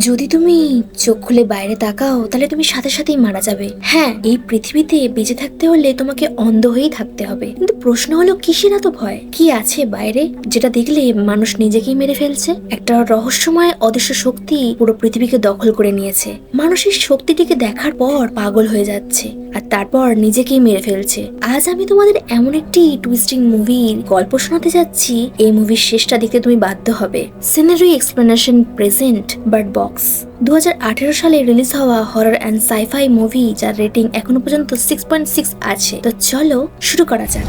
যদি তুমি চোখ খুলে বাইরে তাকাও তাহলে তুমি সাথে সাথেই মারা যাবে। হ্যাঁ, এই পৃথিবীতে বেঁচে থাকতে হলে তোমাকে অন্ধ হয়েই থাকতে হবে। কিন্তু প্রশ্ন হলো কিসের এত ভয়? কি আছে বাইরে যেটা দেখলে মানুষ নিজেকেই মেরে ফেলছে? একটা রহস্যময় অদৃশ্য শক্তি পুরো পৃথিবীকে দখল করে নিয়েছে। মানুষের শক্তিটিকে দেখার পর পাগল হয়ে যাচ্ছে আর তারপর নিজেকেই মেরে ফেলছে। আজ আমি তোমাদের এমন একটি টুইস্টিং মুভির গল্প শোনাতে যাচ্ছি, এই মুভির শেষটা দেখতে তুমি বাধ্য হবে। Scenery explanation present bird box 2018 সালে রিলিজ হওয়া হরর অ্যান্ড সাইফাই মুভি, যার রেটিং এখনো পর্যন্ত 6.6 আছে। তো চলো শুরু করা যাক।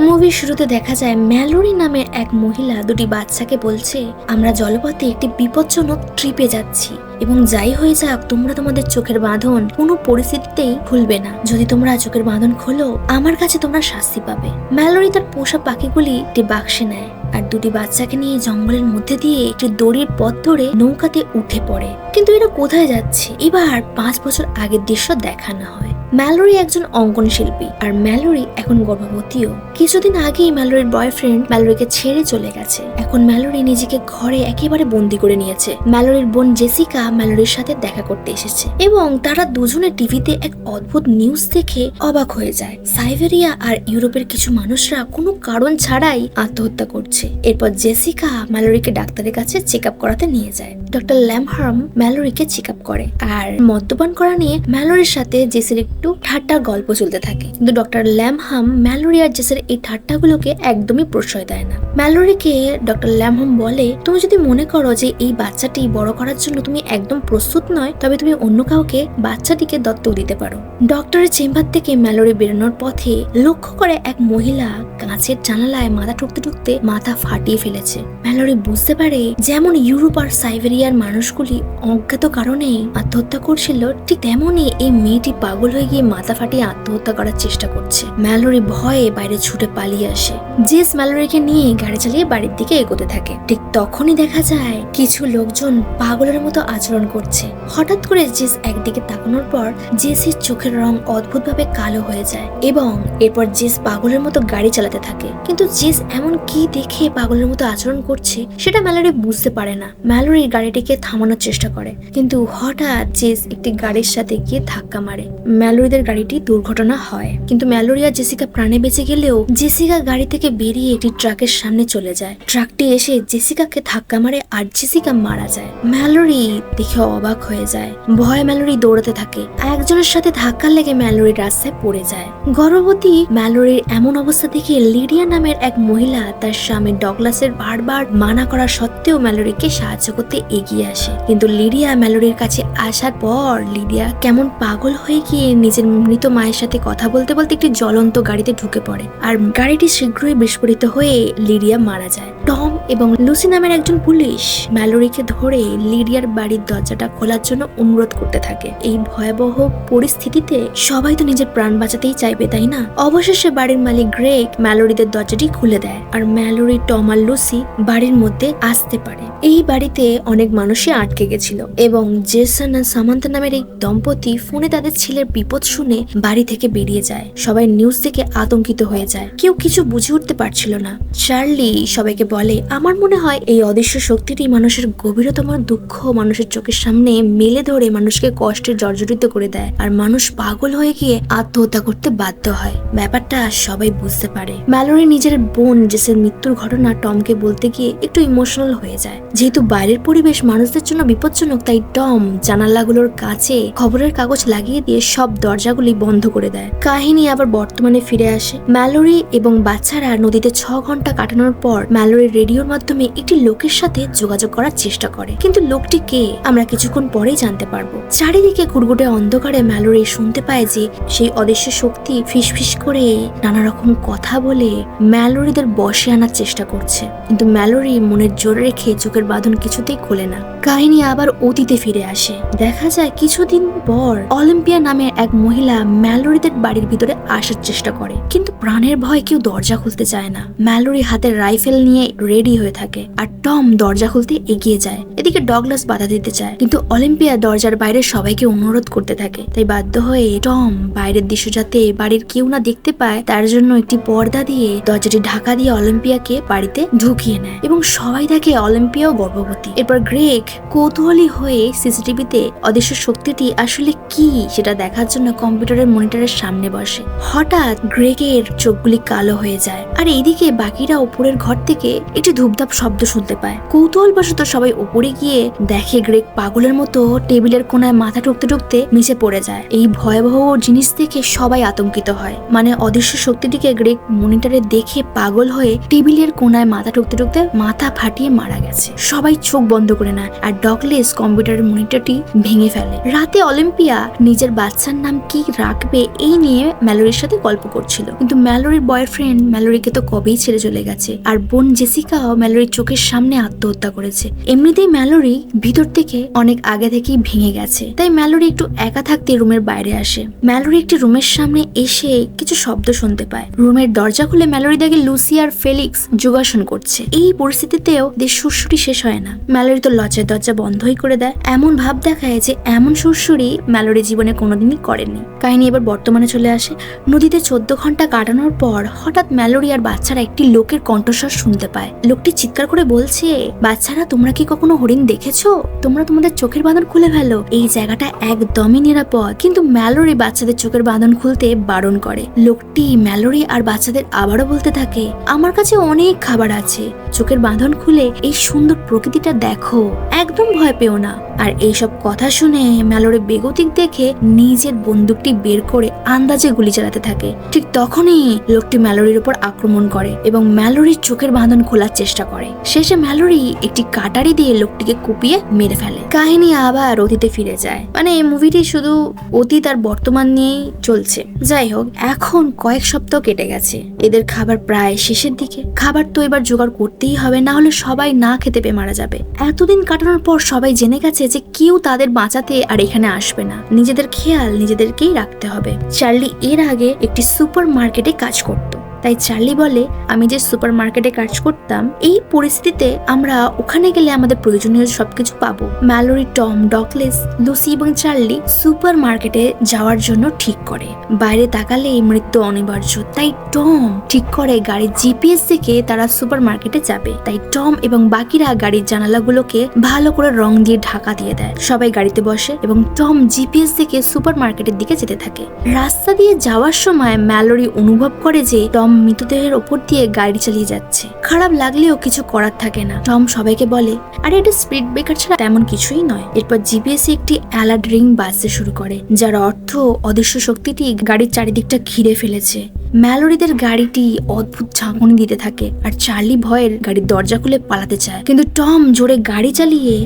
মুভির শুরুতে দেখা যায় ম্যালোরি নামের এক মহিলা দুটি বাচ্চাকে বলছে, আমরা জলপথে একটি বিপজ্জনক ট্রিপে যাচ্ছি এবং যাই হয়ে যাক তোমরা তোমাদের চোখের বাঁধন কোনো পরিস্থিতিতেই খুলবে না। যদি তোমরা চোখের বাঁধন খোলো আমার কাছে তোমরা শাস্তি পাবে। ম্যালোরি তার পোষা পাখিগুলি একটি বাক্সে নেয় আর দুটি বাচ্চাকে নিয়ে জঙ্গলের মধ্যে দিয়ে একটি দড়ির পথ ধরে নৌকাতে উঠে পড়ে। কিন্তু এরা কোথায় যাচ্ছে? এবার 5 বছর আগের দৃশ্য দেখানো হয়। ম্যালোরি একজন অঙ্কন শিল্পী আর ম্যালোরি এখন গর্ভবতীও। কিছুদিন আগেই ম্যালোরির বয়ফ্রেন্ড ম্যালোরিকে ছেড়ে চলে গেছে। এখন ম্যালোরি নিজেকে ঘরে একেবারে বন্দি করে নিয়েছে। ম্যালোরির বোন জেসিকা ম্যালোরির সাথে দেখা করতে এসেছে এবং তারা দুজনে টিভিতে এক অদ্ভুত নিউজ দেখে অবাক হয়ে যায়। সাইবেরিয়া আর ইউরোপের কিছু মানুষরা কোনো কারণ ছাড়াই আত্মহত্যা করছে। এরপর জেসিকা ম্যালোরিকে ডাক্তারের কাছে চেক আপ করাতে নিয়ে যায়। ডক্টর ল্যামহার্ম ম্যালোরিকে চেক আপ করে আর মদ্যপান করা নিয়ে ম্যালোরির সাথে জেসির একটু ঠাট্টার গল্প চলতে থাকে। কিন্তু ডক্টর ল্যামহাম ম্যালোরি আর জেসের এই ঠাট্টাগুলোকে একদমই প্রশ্রয় দেয় না। ম্যালোরিকে ডক্টর ল্যামহাম বলে, তুমি যদি মনে করো যে এই বাচ্চাটি বড় করার জন্য তুমি একদম প্রস্তুত নয়, তবে তুমি অন্য কাউকে বাচ্চাটিকে দত্তক দিতে পারো। ডক্টরের চেম্বার থেকে ম্যালোরি বেরোনোর পথে লক্ষ্য করে এক মহিলা কাঁচের জানালায় মাথা ঠুকতে ঠুকতে মাথা ফাটিয়ে ফেলেছে। ম্যালোরি বুঝতে পারে যেমন ইউরোপ আর সাইবেরিয়ার মানুষগুলি অজ্ঞাত কারণে আত্মহত্যা করছিল, ঠিক তেমনই এই মেয়েটি পাগল হয়ে গিয়ে মাথা ফাটিয়ে আত্মহত্যা করার চেষ্টা করছে। ম্যালোরি ভয়ে বাইরে ছুটে পালিয়ে আসে। জেস ম্যালোরিকে নিয়ে গাড়ি চালিয়ে বাড়ির দিকে এগোতে থাকে। ঠিক তখনই দেখা যায় কিছু লোকজন পাগলের মতো আচরণ করছে। হঠাৎ করে জেস একদিকে তাকানোর পর জেসের চোখের রং অদ্ভুতভাবে কালো হয়ে যায় এবং এরপর জেস পাগলের মতো গাড়ি চালাতে থাকে। কিন্তু জেস এমন কি দেখে পাগলের মতো আচরণ করছে সেটা ম্যালোরি বুঝতে পারে না। ম্যালোরি গাড়িটিকে থামানোর চেষ্টা করে কিন্তু হঠাৎ জেস একটি গাড়ির সাথে গিয়ে ধাক্কা মারে। ম্যালোরিদের গাড়িটি দুর্ঘটনা হয় কিন্তু ম্যালোরি আর জেসিকা প্রাণে বেঁচে গেলেও জেসিকা গাড়ি থেকে বেরিয়ে একটি ট্রাকের সামনে চলে যায়। ট্রাকটি এসে জেসিকাকে ধাক্কা মারে আর জেসিকা মারা যায়। ম্যালোরি দেখে অবাক হয়ে যায়। ভয়ে ম্যালোরি দৌড়াতে থাকে। একজনের সাথে ধাক্কা লেগে ম্যালোরি রাস্তায় পড়ে যায়। গর্ভবতী ম্যালোরির এমন অবস্থা দেখে লিডিয়া নামের এক মহিলা তার স্বামী ডগলাসের বারবার মানা করা সত্ত্বেও ম্যালোরিকে সাহায্য করতে এগিয়ে আসে। কিন্তু লিডিয়া ম্যালোরির কাছে আসার পর লিডিয়া কেমন পাগল হয়ে গিয়ে নিজের মৃত মায়ের সাথে কথা বলতে বলতে একটি জ্বলন্ত গাড়িতে ঢুকে পড়ে আর গাড়িটি শীঘ্রই বিস্ফোরিত হয়ে লিডিয়া মারা যায়। টম এবং লুসি নামের একজন পুলিশ ম্যালোরিকে ধরে লিডিয়ার বাড়ির দরজাটা খোলার জন্য অনুরোধ করতে থাকে। এই ভয়াবহ পরিস্থিতিতে সবাই তো নিজের প্রাণ বাঁচাতেই চাইবে, তাই না? অবশেষে বাড়ির মালিক গ্রেগ ম্যালোরিদের দরজাটি খুলে দেয় আর ম্যালোরি, টম আর লুসি বাড়ির মধ্যে আসতে পারে। এই বাড়িতে অনেক মানুষই আটকে গেছিল এবং জেসন আর সামান্থা নামের এই দম্পতি ফোনে তাদের ছেলের বিপদ শুনে বাড়ি থেকে বেরিয়ে যায়। সবাই নিউজ থেকে আতঙ্কিত হয়ে যায়। কেউ কিছু বুঝে উঠতে পারছিল না। চার্লি সবাইকে বলে, আমার মনে হয় এই অদৃশ্য শক্তিটি মানুষের গভীরতম দুঃখ মানুষের চোখের সামনে মেলে ধরে মানুষকে কষ্টে জর্জরিত করে দেয় আর মানুষ পাগল হয়ে গিয়ে আত্মহত্যা করতে বাধ্য হয়। ব্যাপারটা সবাই বুঝতে পারে। ম্যালোরি নিজের বোন জেসের মৃত্যুর ঘটনা টমকে বলতে গিয়ে একটু ইমোশনাল হয়ে যায়। যেহেতু বাইরের পরিবেশ মানুষদের জন্য বিপজ্জনক, তাই টম জানালাগুলোর কাছে খবরের কাগজ লাগিয়ে দিয়ে সব দরজাগুলি বন্ধ করে দেয়। কাহিনী আবার বর্তমানে ফিরে আসে। ম্যালোরি এবং বাচ্চারা নদীতে 6 ঘন্টা কাটানোর পর ম্যালোরি রেডিওর মাধ্যমে একটি লোকের সাথে যোগাযোগ করার চেষ্টা করে। কিন্তু লোকটি কে আমরা কিছুক্ষণ পরেই জানতে পারবো। চারিদিকে কুড়কুটে অন্ধকারে ম্যালোরি শুনতে পায় যে সেই অদৃশ্য শক্তি ফিসফিস করে নানা রকম কথা বলে ম্যালোরিদের বশে আনার চেষ্টা করছে। কিন্তু ম্যালোরি মনের জোর রেখে চোখের বাঁধন কিছুতেই খোলে না। কাহিনী আবার অতীতে ফিরে আসে। দেখা যায় কিছুদিন পর অলিম্পিয়া নামে এক মহিলা ম্যালোরিদের বাড়ির ভিতরে আসার চেষ্টা করে, কিন্তু প্রাণের ভয় কেউ দরজা খুলতে চায় না। ম্যালোরি হাতের রাইফেল নিয়ে রেডি হয়ে থাকে আর টম দরজা খুলতে এগিয়ে যায়। এদিকে ডগলাস বাধা দিতে চায়, কিন্তু অলিম্পিয়া দরজার বাইরে সবাইকে অনুরোধ করতে থাকে। তাই বাধ্য হয়ে টম বাইরের দৃশ্য যাতে বাড়ির কেউ না দেখতে পায় তার জন্য একটি পর্দা দিয়ে দরজাটি ঢাকা দিয়ে অলিম্পিয়াকে বাড়িতে ঢুকিয়ে নেয় এবং সবাই দেখে অলিম্পিয়াও গর্ভবতী। এরপর গ্রেগ কৌতূহলী হয়ে সিসিটিভিতে অদৃশ্য শক্তিটি আসলে কি সেটা দেখার জন্য কম্পিউটারের মনিটরের সামনে বসে। হঠাৎ গ্রেগের চোখগুলি কালো হয়ে যায় আর এইদিকে বাকিরা উপরের ঘর থেকে একটি ধূপধাপ শব্দ শুনতে পায়। কৌতূহলবশত সবাই উপরে গিয়ে দেখে গ্রেগ পাগলের মতো টেবিলের কোনায় মাথা ঠুকতে ঠুকতে নিচে পড়ে যায়। এই ভয়াবহ জিনিস দেখে সবাই আতঙ্কিত হয়, মানে অদৃশ্য শক্তিটিকে গ্রেগ মনিটরে দেখে পাগল হয়ে টেবিলের কোনায় মাথা ঠুকতে ঠুকতে মাথা ফাটিয়ে মারা গেছে। সবাই চোখ বন্ধ করে নেয় আর ডগলাস কম্পিউটারের মনিটরটি ভেঙে ফেলে। রাতে অলিম্পিয়া নিজের বাচ্চার নাম কি রাখবে এই নিয়ে ম্যালোরির সাথে গল্প করছিল, কিন্তু ম্যালোরির বয়ফ্রেন্ড ম্যালোরিকে তো কবেই ছেড়ে চলে গেছে আর বোন জেসিকাও ম্যালোরির চোখের সামনে আত্মহত্যা করেছে। এমনিতেই ম্যালোরি ভিতর থেকে অনেক আগে থেকেই ভেঙে গেছে, তাই ম্যালোরি একটু একা থাকতে রুমের বাইরে আসে। ম্যালোরি একটি রুমের সামনে এসে কিছু শব্দ শুনতে পায়। রুমের দরজা খুলে ম্যালোরি দেখে লুসি আর ফেলিক্স যোগাসন করছে। এই পরিস্থিতিতেও দের সুরসুরি শেষ হয় না। ম্যালোরি তো লজ্জায় দরজা বন্ধই করে দেয়, এমন ভাব দেখায় যে এমন সুরসুরি ম্যালোরি জীবনে কোনোদিনই করেনি। কাহিনী এবার বর্তমানে চলে আসে। নদীতে 14 ঘন্টা কাটানোর পর হঠাৎ ম্যালোরি আর বাচ্চারা একটি লোকের কণ্ঠস্বর শুনতে পায়। লোকটি চিৎকার করে বলছে, বাচ্চারা তোমরা কি কখনো হরিণ দেখেছো? তোমরা তোমাদের চোখের বাঁধন খুলে ফেলো, এই জায়গাটা একদমই নিরাপদ। কিন্তু ম্যালোরি বাচ্চাদের চোখের বাঁধন খুলতে বারণ করে। লোকটি ম্যালোরি আর বাচ্চাদের আবারও বলতে থাকে, আমার কাছে অনেক খাবার আছে, চোখের বাঁধন খুলে এই সুন্দর প্রকৃতিটা দেখো, একদম ভয় পেও না। আর এইসব কথা শুনে ম্যালোরি বেগতিক দেখে নিজের বন্দুকটি বের করে আন্দাজে গুলি চালাতে থাকে। ঠিক তখনই লোকটি ম্যালোরির উপর আক্রমণ করে এবং ম্যালোরির চোখের বাঁধন খোলার চেষ্টা করে। শেষে ম্যালোরি একটি কাটারি দিয়ে লোকটিকে কুপিয়ে মেরে ফেলে। কাহিনী আবার অতীতে ফিরে যায়, মানে এই মুভিটি শুধু অতীত আর বর্তমান নিয়েই চলছে। যাই হোক, এখন কয়েক সপ্তাহ কেটে গেছে, এদের খাবার প্রায় শেষের দিকে। খাবার তো এবার জোগাড় করতেই হবে, না হলে সবাই না খেতে পেয়ে মারা যাবে। এতদিন কাটানোর পর সবাই জেনে গেছে যে কেউ তাদের বাঁচাতে আর এখানে আসবে না, নিজেদের খেয়াল নিজেদেরকেই রাখতে হবে। চার্লি এর আগে একটি সুপার মার্কেটে কাজ করত, তাই চার্লি বলে, আমি যে সুপার মার্কেটে কাজ করতাম এই পরিস্থিতিতে আমরা ওখানে গেলে আমাদের প্রয়োজনীয় সবকিছু পাবো। ম্যালোরি, টম, ডগলাস, লুসি এবং চার্লি সুপার মার্কেটে যাওয়ার জন্য ঠিক করে। বাইরে তাকালে মৃত্যু অনিবার্য, তাই টম ঠিক করে গাড়ির জিপিএস দেখে তারা সুপার মার্কেটে যাবে। তাই টম এবং বাকিরা গাড়ির জানালাগুলোকে ভালো করে রং দিয়ে ঢাকা দিয়ে দেয়। সবাই গাড়িতে বসে এবং টম জিপিএস দেখে সুপার মার্কেটের দিকে যেতে থাকে। রাস্তা দিয়ে যাওয়ার সময় ম্যালোরি অনুভব করে যে টম মৃতদেহের ওপর দিয়ে গাড়ি চালিয়ে যাচ্ছে। খারাপ লাগলেও কিছু করার থাকে না। টম সবাইকে বলে, আরে এটা স্পিড ব্রেকার ছাড়া তেমন কিছুই নয়। এরপর জিপিএস একটি অ্যালার্ট রিং বাজতে শুরু করে, যার অর্থ অদৃশ্য শক্তিটি গাড়ির চারিদিকটা ঘিরে ফেলেছে। ম্যালোরিদের গাড়িটি অদ্ভুত ঝাঁকুনি দিতে থাকে আর চার্লি ভয়ের গাড়ির দরজা খুলে পালাতে চায়, কিন্তু টম জোরে গাড়ি চালিয়ে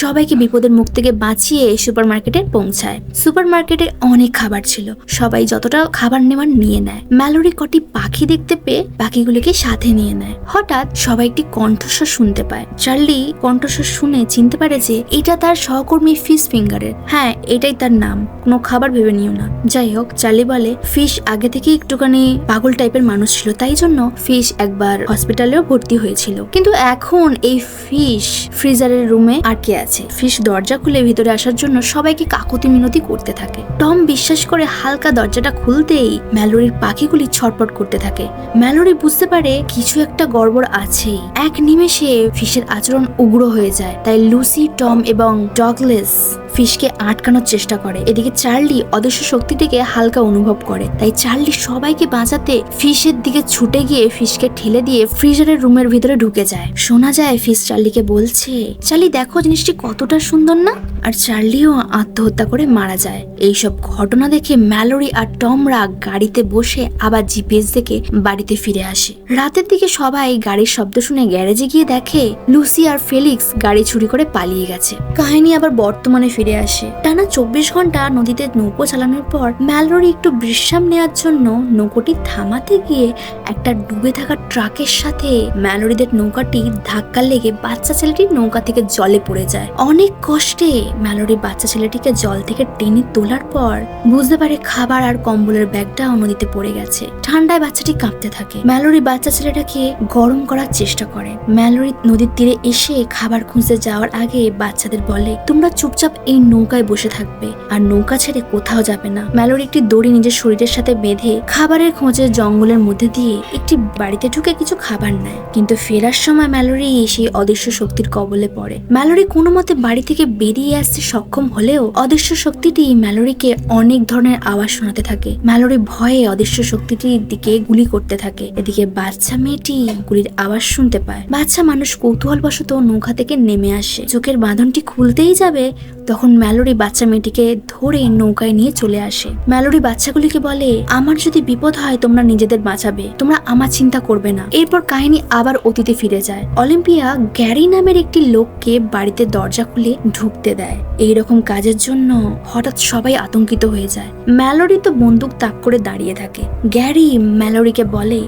সবাইকে বিপদের মুখ থেকে বাঁচিয়ে সুপার মার্কেটে পৌঁছায়। সুপার মার্কেটে অনেক খাবার ছিল, সবাই যতটা খাবার নেওয়ার নিয়ে নেয়। ম্যালোরি কটি পাখি দেখতে পেয়ে পাখিগুলিকে সাথে নিয়ে নেয়। হঠাৎ সবাই একটি কণ্ঠস্বর শুনতে পায়। চার্লি কণ্ঠস্বর শুনে চিনতে পারে যে এটা তার সহকর্মী ফিশ ফিঙ্গারের। হ্যাঁ, এটাই তার নাম, কোনো খাবার ভেবে নিও না। যাই হোক, চার্লি বলে, ফিশ আগে থেকে একটুখানি পাগল টাইপের মানুষ ছিল, তাই জন্য ফিশ একবার হসপিটালেও ভর্তি হয়েছিল, কিন্তু এখন এই ফিশ ফ্রিজারের রুমে আটকে আছে। ফিশ দরজা খুলে ভিতরে আসার জন্য সবাইকে কাকুতি মিনতি করতে থাকে। টম বিশ্বাস করে হালকা দরজাটা খুলতেই ম্যালোরির পাখিগুলি ছটপট করতে থাকে। ম্যালোরি বুঝতে পারে কিছু একটা গড়বড় আছে। এক নিমেষে ফিশের আচরণ উগ্র হয়ে যায়, তাই লুসি, টম এবং ডগলাস ফিশকে আটকানোর চেষ্টা করে। এদিকে চার্লি অদৃশ্য শক্তিটিকে হালকা অনুভব করে, তাই চার্লি সবাইকে বাঁচাতে ফিশের দিকে ছুটে গিয়ে ফিশকে ঠেলে দিয়ে ফ্রিজারের রুমের ভিতরে ঢুকে যায়। শোনা যায় ফিশ চার্লিকে বলছে, চার্লি দেখো জিনিসটি কতটা সুন্দর না? আর চার্লিও আত্মহত্যা করে মারা যায়। এইসব ঘটনা দেখে ম্যালোরি আর টমরা গাড়িতে বসে আবার জিপিএস দেখে বাড়িতে ফিরে আসে। রাতের দিকে সবাই গাড়ির শব্দ শুনে গ্যারেজে গিয়ে দেখে লুসি আর ফেলিক্স গাড়ি চুরি করে পালিয়ে গেছে। কাহিনী আবার বর্তমানে ফিরে আসে। টানা 24 ঘন্টা নদীতে নৌকো চালানোর পর ম্যালোরি একটু বিশ্রাম নেওয়ার জন্য নৌকোটি থামাতে গিয়ে একটা ডুবে থাকা ট্রাকের সাথে ম্যালোরিদের নৌকাটি ধাক্কা লেগে বাচ্চা ছেলেটি নৌকা থেকে জলে পড়ে যায়। যায়। অনেক কষ্টে ম্যালোরি বাচ্চা ছেলেটিকে জল থেকে টেনে তোলার পর বুঝতে পারে খাবার আর কম্বলের ব্যাগটা নদীতে পড়ে গেছে। ঠান্ডায় বাচ্চাটি কাঁপতে থাকে। ম্যালোরি বাচ্চা ছেলেটাকে গরম করার চেষ্টা করে। ম্যালোরি নদীর তীরে এসে খাবার খুঁজতে যাওয়ার আগে বাচ্চাদের বলে, তোমরা চুপচাপ এই নৌকায় বসে থাকবে আর নৌকা ছেড়ে কোথাও যাবে না। ম্যালোরি একটি দড়ি নিজের শরীরের সাথে বেঁধে খাবারের খোঁজে জঙ্গলের মধ্যে দিয়ে একটি বাড়িতে ঢুকে কিছু খাবার নেয়। কিন্তু ফেরার সময় ম্যালোরি সেই অদৃশ্য শক্তির কবলে পড়ে। ম্যালোরি কোনো মতে বাড়ি থেকে বেরিয়ে আসতে সক্ষম হলেও অদৃশ্য শক্তিটি ম্যালোরিকে অনেক ধরনের আওয়াজ শোনাতে থাকে। ম্যালোরি ভয়ে অদৃশ্য শক্তিটির দিকে গুলি করতে থাকে। এদিকে বাচ্চা মেয়েটি গুলির আওয়াজ শুনতে পায়। বাচ্চা মানুষ কৌতূহলবশত নৌকা থেকে নেমে আসে। চোখের বাঁধনটি খুলতেই যাবে তখন ম্যালোরি বাচ্চা মেয়েটিকে ধরে নৌকায় নিয়ে চলে আসে। ম্যালোরি বাচ্চাগুলিকে বলে, আমার যদি বিপদ হয় তোমরা নিজেদের বাঁচাবে, তোমরা আমার চিন্তা করবে না। এরপর কাহিনী আবার অতীতে ফিরে যায়। অলিম্পিয়া গ্যারি নামের একটি লোককে বাড়িতে দরজা খুলে ঢুকতে দেয়। এইরকম কাজের জন্য হঠাৎ সবাই আতঙ্কিত হয়ে যায়। ম্যালোরি তো বন্দুক তাক করে দাঁড়িয়ে থাকে। গ্যারি ম্যালোরিকে বলে,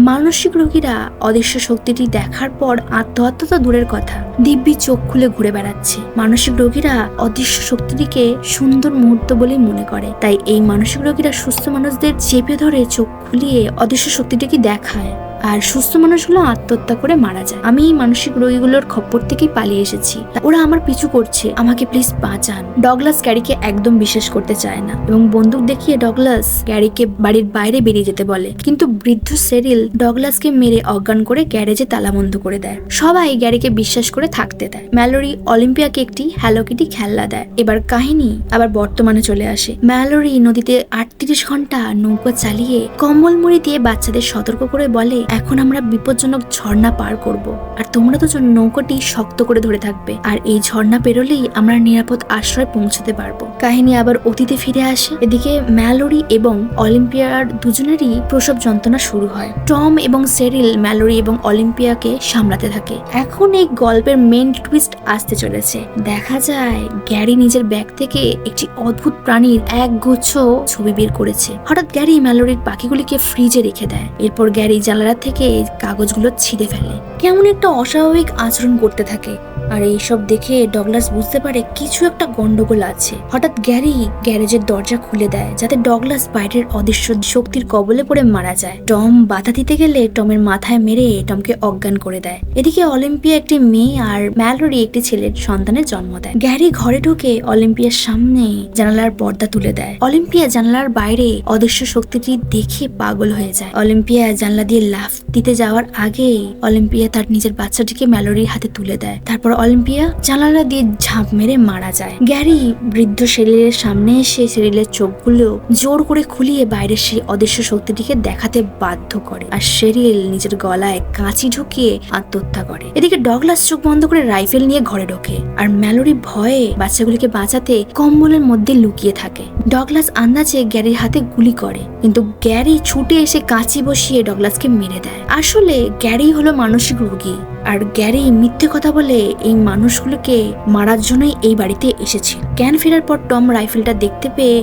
মানসিক রোগীরা অদৃশ্য শক্তিটি দেখার পর আত্মহত্যা তো দূরের কথা, দিব্যি চোখ খুলে ঘুরে বেড়াচ্ছে। মানসিক রোগীরা অদৃশ্য শক্তিটিকে সুন্দর মুহূর্ত বলেই মনে করে, তাই এই মানসিক রোগীরা সুস্থ মানুষদের চেপে ধরে চোখ খুলিয়ে অদৃশ্য শক্তিটিকে দেখায় আর সুস্থ মানুষগুলো আত্মহত্যা করে মারা যায়। আমি এই মানসিক রোগীগুলোর খপ্পর থেকেই পালিয়ে এসেছি, ওরা আমার পিছু করছে, আমাকে প্লিজ বাঁচান। ডগলাস গ্যারিকে একদম বিশ্বাস করতে চায় না এবং বন্দুক দেখিয়ে ডগলাস গ্যারিকে বাড়ির বাইরে বেরিয়ে যেতে বলে। কিন্তু বৃদ্ধ সেরিল ডগলাসকে মেরে অজ্ঞান করে গ্যারেজে তালা বন্ধ করে দেয়। সবাই গ্যারিকে বিশ্বাস করে থাকতে দেয়। ম্যালোরি অলিম্পিয়াকে একটি হ্যালো কিটি খেলনা দেয়। এবার কাহিনী আবার বর্তমানে চলে আসে। ম্যালোরি নদীতে 38 ঘন্টা নৌকা চালিয়ে কম্বল মুড়ি দিয়ে বাচ্চাদের সতর্ক করে বলে, এখন আমরা বিপজ্জনক ঝর্ণা পার করব আর তোমরা তো নৌকাটি শক্ত করে ধরে থাকবে আর এই ঝর্ণা পেরোলেই আমরা নিরাপদ আশ্রয় পৌঁছতে পারবো। কাহিনী আবার অতীতে ফিরে আসে। এদিকে ম্যালোরি এবং অলিম্পিয়ার দুজনেরই প্রসব যন্ত্রণা শুরু হয়। টম এবং সেরিল ম্যালোরি এবং অলিম্পিয়াকে সামলাতে থাকে। এখন এই গল্পের মেন টুইস্ট আসতে চলেছে। দেখা যায় গ্যারি নিজের ব্যাগ থেকে একটি অদ্ভুত প্রাণীর এক গুচ্ছ ছবি বের করেছে। হঠাৎ গ্যারি ম্যালোরির পাখিগুলিকে ফ্রিজে রেখে দেয়। এরপর গ্যারি জানালা থেকে কাগজগুলো ছিঁড়ে ফেলে। কেমন একটা অস্বাভাবিক আচরণ করতে থাকে আর এইসব দেখে ডগলাস বুঝতে পারে কিছু একটা গন্ডগোল আছে। হঠাৎ গ্যারি গ্যারেজের দরজা খুলে দেয় যাতে ডগলাস বাইরের অদৃশ্য শক্তির কবলে পড়ে মারা যায়। টম বাধা দিতে গেলে টমের মাথায় মেরে টমকে অজ্ঞান করে দেয়। এদিকে অলিম্পিয়া একটি মেয়ে আর ম্যালোরি একটি ছেলের সন্তানের জন্ম দেয়। গ্যারি ঘরে ঢুকে অলিম্পিয়ার সামনে জানালার পর্দা তুলে দেয়। অলিম্পিয়া জানালার বাইরে অদৃশ্য শক্তিটি দেখে পাগল হয়ে যায়। অলিম্পিয়া জানলা দিয়ে লাফ দিতে যাওয়ার আগে অলিম্পিয়া তার নিজের বাচ্চাটিকে ম্যালোরির হাতে তুলে দেয়। তারপর অলিম্পিয়া জানালা দিয়ে ঝাঁপ মেরে মারা যায়। গ্যারি বৃদ্ধ সেরিলের সামনে এসে সেরিলের চোখগুলো জোর করে খুলিয়ে বাইরের সেই অদৃশ্য শক্তিটিকে দেখাতে বাধ্য করে আর সেরিল নিজের গলায় কাঁচি ঢুকিয়ে আত্মহত্যা করে। এদিকে ডগলাস চোখ বন্ধ করে রাইফেল নিয়ে ঘরে ঢোকে আর ম্যালোরি ভয়ে বাচ্চাগুলিকে বাঁচাতে কম্বলের মধ্যে লুকিয়ে থাকে। ডগলাস আন্দাজে গ্যারির হাতে গুলি করে কিন্তু গ্যারি ছুটে এসে কাঁচি বসিয়ে ডগলাসকে মেরে দেয়। আসলে গ্যারি হলো মানসিক রোগী আর গ্যারি মিথ্যে কথা বলে এই মানুষগুলোকে মারার জন্যই এই বাড়িতে এসেছিল। জ্ঞান ফেরার পর টম রাইফেলটা দেখতে পেয়ে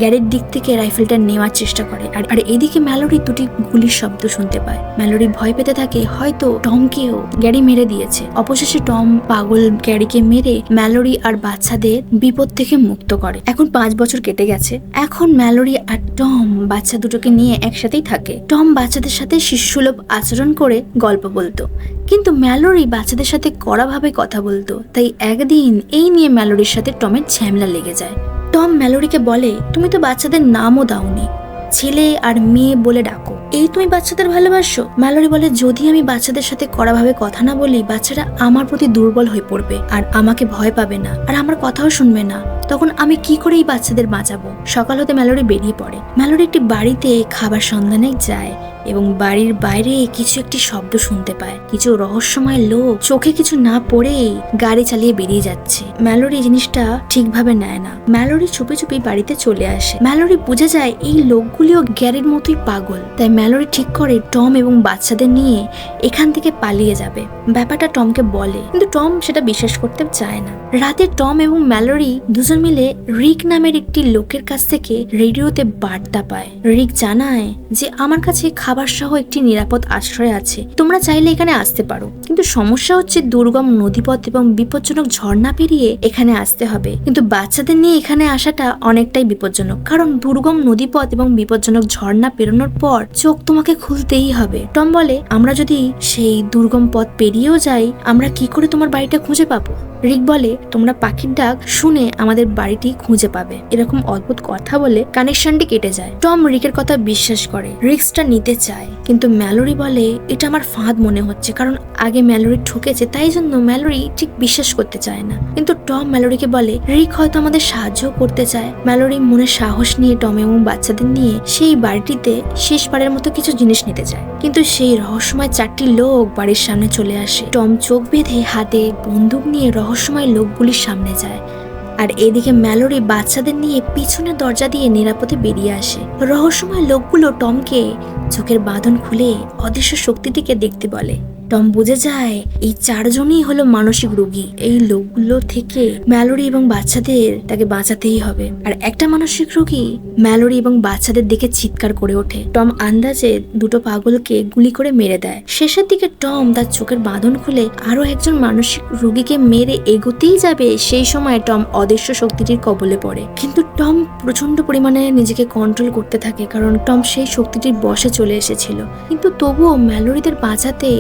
গ্যারির দিক থেকে রাইফেলটা নেওয়ার চেষ্টা করে আর এদিকে ম্যালোরি দুটি গুলির শব্দ শুনতে পায়। ম্যালোরি ভয় পেতে থাকে হয়তো টমকেও গ্যারি মেরে দিয়েছে। অবশেষে টম পাগল গ্যারিকে মেরে ম্যালোরি আর বাচ্চাদের বিপদ থেকে মুক্ত করে। এখন 5 বছর কেটে গেছে। এখন ম্যালোরি আর টম বাচ্চা দুটোকে নিয়ে একসাথেই থাকে। টম বাচ্চাদের সাথে শিশুসুলভ আচরণ করে গল্প বলতো কিন্তু ম্যালোরি বাচ্চাদের সাথে কড়াভাবে কথা বলতো। তাই একদিন এই নিয়ে ম্যালোরির সাথে টমের ঝামেলা লেগে যায়। টম ম্যালোরিকে বলে, তুমি তো বাচ্চাদের নামও দাওনি, ছেলে আর মেয়ে বলে ডাকো, এই তুমি বাচ্চাদের ভালোবাসো? ম্যালোরি বলে, যদি আমি বাচ্চাদের সাথে কড়াভাবে কথা না বলি বাচ্চারা আমার প্রতি দুর্বল হয়ে পড়বে আর আমাকে ভয় পাবে না আর আমার কথাও শুনবে না, তখন আমি কি করে এই বাচ্চাদের বাঁচাবো? সকাল হতে ম্যালোরি বেরিয়ে পড়ে। ম্যালোরি একটি বাড়িতে খাবার সন্ধানে যায় এবং বাড়ির বাইরে কিছু একটি শব্দ শুনতে পায়। কিছু রহস্যময় লোক চোখে কিছু না পড়েই গাড়ি চালিয়ে বেরিয়ে যাচ্ছে। ম্যালোরি জিনিসটা ঠিকভাবে নেয় না। ম্যালোরি চুপি চুপি বাড়িতে চলে আসে। ম্যালোরি বুঝে যায় এই লোকগুলিও গ্যারির মতোই পাগল। তাই ম্যালোরি ঠিক করে টম এবং বাচ্চাদের নিয়ে এখান থেকে পালিয়ে যাবে। ব্যাপারটা টমকে বলে কিন্তু টম সেটা বিশ্বাস করতে চায় না। রাতে টম এবং ম্যালোরি দুজন মিলে রিক নামের একটি লোকের কাছ থেকে রেডিওতে বার্তা পায়। রিক জানায় যে আমার কাছে খাবার সহ একটি নিরাপদ আশ্রয় আছে, তোমরা চাইলে এখানে আসতে পারো, কিন্তু কিন্তু সমস্যা হচ্ছে দুর্গম নদীপথ এবং বিপজ্জনক ঝর্ণা পেরিয়ে এখানে আসতে হবে। কিন্তু বাচ্চাদের নিয়ে এখানে আসাটা অনেকটাই বিপজ্জনক, কারণ দুর্গম নদীপথ এবং বিপজ্জনক ঝর্ণা পেরোনোর পর চোখ তোমাকে খুলতেই হবে। টম বলে, আমরা যদি সেই দুর্গম পথ পেরিয়েও যাই, আমরা কি করে তোমার বাড়িটা খুঁজে পাবো? রিক বলে, তোমরা পাখির ডাক শুনে আমাদের বাড়িটি খুঁজে পাবে। এরকম অদ্ভুত কথা বলে কানেকশনটি কেটে যায়। টম রিকের কথা বিশ্বাস করে, রিস্কটা নিতে চায়, কিন্তু ম্যালোরি বলে এটা আমার ফাঁদ মনে হচ্ছে, কারণ আগে ম্যালোরি ঠকেছে, তাই জন্য ম্যালোরি ঠিক বিশ্বাস করতে চায় না। কিন্তু টম ম্যালোরিকে বলে রিক হয়তো আমাদের সাহায্য করতে চায়। ম্যালোরি মনে সাহস নিয়ে টম এবং বাচ্চাদের নিয়ে সেই বাড়িটিতে শেষবারের মতো কিছু জিনিস নিতে চায়, কিন্তু সেই রহস্যময় 4টি লোক বাড়ির সামনে চলে আসে। টম চোখ বেঁধে হাতে বন্দুক নিয়ে রহস্যময় লোকগুলির সামনে যায়, আর এদিকে ম্যালোরি বাচ্চাদের নিয়ে পিছনের দরজা দিয়ে নিরাপদে বেরিয়ে আসে। রহস্যময় লোকগুলো টমকে চোখের বাঁধন খুলে অদৃশ্য শক্তিটিকে দেখতে বলে। টম বুঝে যায় এই 4 জনই হলো মানসিক রোগী। এই লোকগুলো থেকে ম্যালোরি এবং বাচ্চাদের তাকে বাঁচাতেই হবে। আর একটা মানসিক রোগী ম্যালোরি এবং বাচ্চাদের দিকে চিৎকার করে ওঠে। টম আন্দাজে 2টো পাগলকে গুলি করে মেরে দেয়। শেষের দিকে টম তার চোখের বাঁধন খুলে আরো একজন মানসিক রোগীকে মেরে এগোতেই যাবে, সেই সময় টম অদৃশ্য শক্তিটির কবলে পড়ে। কিন্তু টম প্রচন্ড পরিমাণে নিজেকে কন্ট্রোল করতে থাকে, কারণ টম সেই শক্তিটির বশে চলে এসেছিল। কিন্তু তবুও ম্যালোরিদের বাঁচাতে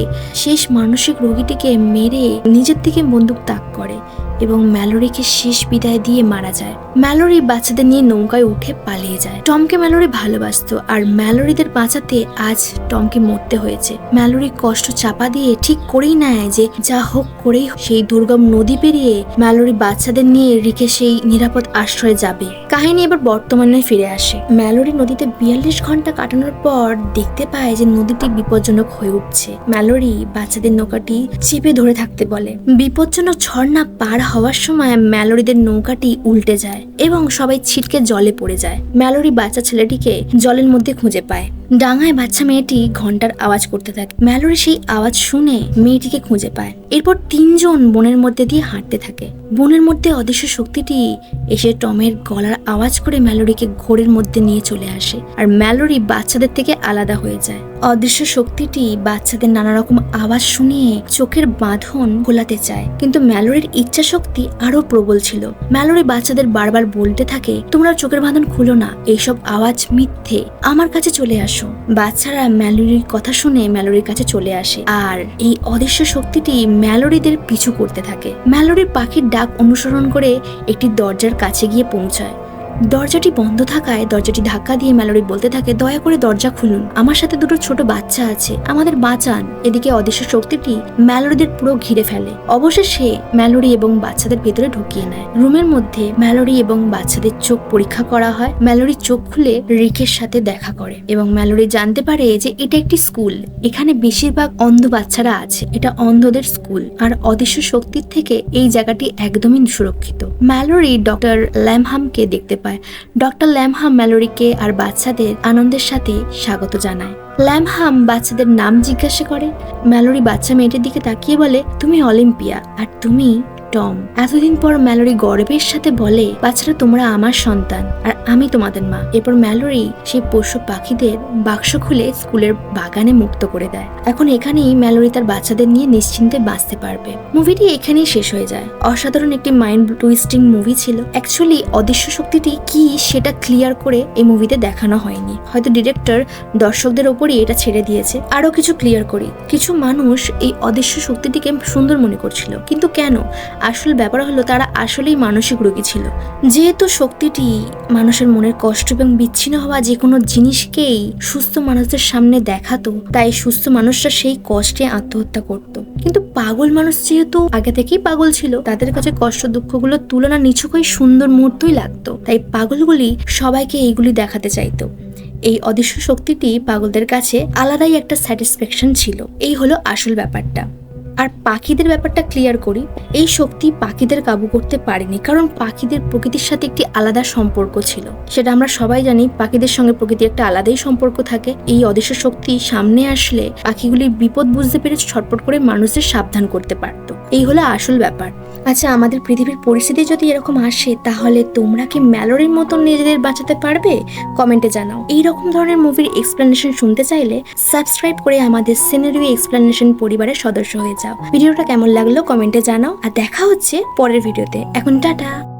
শেষ মানসিক রোগীটিকে মেরে নিজের দিকে বন্দুক তাক করে এবং ম্যালোরিকে শেষ বিদায় দিয়ে মারা যায়। ম্যালোরি বাচ্চাদের নিয়ে নৌকায় উঠে পালিয়ে যায়। টমকে ম্যালোরি ভালোবাসতো, আর ম্যালোরিদের বাঁচাতে আজ টমকে মরতে হয়েছে। ম্যালোরি কষ্ট চাপা দিয়ে ঠিক করেই নেয় যে যা হোক করেই সেই দুর্গম নদী পেরিয়ে ম্যালোরি বাচ্চাদের নিয়ে রিকে সেই নিরাপদ আশ্রয়ে যাবে। কাহিনী এবার বর্তমানে ফিরে আসে। ম্যালোরি নদীতে 42 ঘন্টা কাটানোর পর দেখতে পায় যে নদীটি বিপজ্জনক হয়ে উঠছে। ম্যালোরি বাচ্চাদের নৌকাটি চেপে ধরে থাকতে বলে। বিপজ্জনক ঝর্ণা পার হওয়ার সময় ম্যালোরিদের নৌকাটি উল্টে যায় এবং সবাই ছিটকে জলে পড়ে যায়। ম্যালোরি বাচ্চা ছেলেটিকে জলের মধ্যে খুঁজে পায়। ডাঙায় বাচ্চা মেয়েটি ঘন্টার আওয়াজ করতে থাকে। ম্যালোরি সেই আওয়াজ শুনে মেয়েটিকে খুঁজে পায়। এরপর 3 জন বনের মধ্যে দিয়ে হাঁটতে থাকে। বনের মধ্যে অদৃশ্য শক্তিটি এসে টমের গলার আওয়াজ করে ম্যালোরিকে ঘোরের মধ্যে নিয়ে চলে আসে, আর ম্যালোরি বাচ্চাদের থেকে আলাদা হয়ে যায়। অদৃশ্য শক্তিটি বাচ্চাদের নানা রকম আওয়াজ শুনিয়ে চোখের বাঁধন খোলাতে চায়, কিন্তু ম্যালোরির ইচ্ছা শক্তি আরো প্রবল ছিল। ম্যালোরি বাচ্চাদের বারবার বলতে থাকে, তোমরা চোখের বাঁধন খুলো না, এইসব আওয়াজ মিথ্যে, আমার কাছে চলে আসো। বাচ্চারা ম্যালোরির কথা শুনে ম্যালোরির কাছে চলে আসে, আর এই অদৃশ্য শক্তিটি ম্যালোরিদের পিছু করতে থাকে। ম্যালোরির পাখির ডাক অনুসরণ করে একটি দরজার কাছে গিয়ে পৌঁছায়। দরজাটি বন্ধ থাকায় দরজাটি ধাক্কা দিয়ে ম্যালোরি বলতে থাকে, দয়া করে দরজা খুলুন, আমার সাথে 2টো ছোট বাচ্চা আছে, আমাদের বাঁচান। এদিকে অদৃশ্য শক্তিটি ম্যালোরিদের পুরো ঘিরে ফেলে। অবশেষে ম্যালোরি এবং বাচ্চাদের ভেতরে ঢুকিয়ে নেয়। রুমের মধ্যে ম্যালোরি এবং বাচ্চাদের চোখ পরীক্ষা করা হয়। ম্যালোরি চোখ খুলে রিকের সাথে দেখা করে এবং ম্যালোরি জানতে পারে যে এটা একটি স্কুল, এখানে বেশিরভাগ অন্ধ বাচ্চারা আছে, এটা অন্ধদের স্কুল, আর অদৃশ্য শক্তির থেকে এই জায়গাটি একদমই সুরক্ষিত। ম্যালোরি ডক্টর ল্যামহামকে দেখতে পায়। ডক্টর ল্যামহাম ম্যালোরিকে আর বাচ্চাদের আনন্দের সাথে স্বাগত জানায়। ল্যামহাম বাচ্চাদের নাম জিজ্ঞাসা করে। ম্যালোরি বাচ্চা মেয়েটির দিকে তাকিয়ে বলে, তুমি অলিম্পিয়া আর তুমি টম। এতদিন পর ম্যালোরি গর্বের সাথে বলে, বাচ্চারা তোমরা আমার সন্তান আর আমি তোমাদের মা। এরপর ম্যালোরি সেই পশু পাখিদের বাক্স খুলে স্কুলের বাগানে মুক্ত করে দেয়। এখন এখানেই ম্যালোরি তার বাচ্চাদের নিয়ে নিশ্চিন্তে বাঁচতে পারবে। মুভিটি এখানেই শেষ হয়ে যায়। অসাধারণ একটি মাইন্ড টুইস্টিং মুভি ছিল। অ্যাকচুয়ালি অদৃশ্য শক্তিটি কি সেটা ক্লিয়ার করে এই মুভিতে দেখানো হয়নি, হয়তো ডিরেক্টর দর্শকদের ওপরই এটা ছেড়ে দিয়েছে। আরো কিছু ক্লিয়ার করি, কিছু মানুষ এই অদৃশ্য শক্তিটিকে সুন্দর মনে করছিল, কিন্তু কেন? আসল ব্যাপার হলো তারা আসলেই মানসিক রোগী ছিল। যেহেতু শক্তিটি মানুষের মনের কষ্ট এবং বিচ্ছিন্ন হওয়া যে কোনো জিনিসকেই সুস্থ মানুষদের সামনে দেখাতো, তাই সুস্থ মানুষরা সেই কষ্টে আত্মহত্যা করত। কিন্তু পাগল মানুষ যেহেতু আগে থেকেই পাগল ছিল, তাদের কাছে কষ্ট দুঃখগুলো তুলনা নিছকই সুন্দর মুহূর্তই লাগতো, তাই পাগলগুলি সবাইকে এইগুলি দেখাতে চাইতো। এই অদৃশ্য শক্তিটি পাগলদের কাছে আলাদাই একটা স্যাটিসফ্যাকশন ছিল। এই হলো আসল ব্যাপারটা। আর পাখিদের ব্যাপারটা ক্লিয়ার করি, এই শক্তি পাখিদের কাবু করতে পারেনি, কারণ পাখিদের প্রকৃতির সাথে একটি আলাদা সম্পর্ক ছিল। সেটা আমরা সবাই জানি, পাখিদের সঙ্গে প্রকৃতির একটা আলাদাই সম্পর্ক থাকে। এই অদৃশ্য শক্তি সামনে আসলে পাখিগুলির বিপদ বুঝতে পেরে ছটফট করে মানুষদের সাবধান করতে পারতো। এই হলো আসল ব্যাপার। আচ্ছা, আমাদের পৃথিবীর পরিস্থিতি যদি এরকম আসে তাহলে তোমরা কি ম্যালোরির মতন নিজেদের বাঁচাতে পারবে? কমেন্টে জানাও। এইরকম ধরনের মুভির এক্সপ্লেনেশন শুনতে চাইলে সাবস্ক্রাইব করে আমাদের সিনারিও এক্সপ্লেনেশন পরিবারের সদস্য হয়ে যাও। ভিডিওটা কেমন লাগলো কমেন্টে জানাও, আর দেখা হচ্ছে পরের ভিডিওতে। এখন টাটা।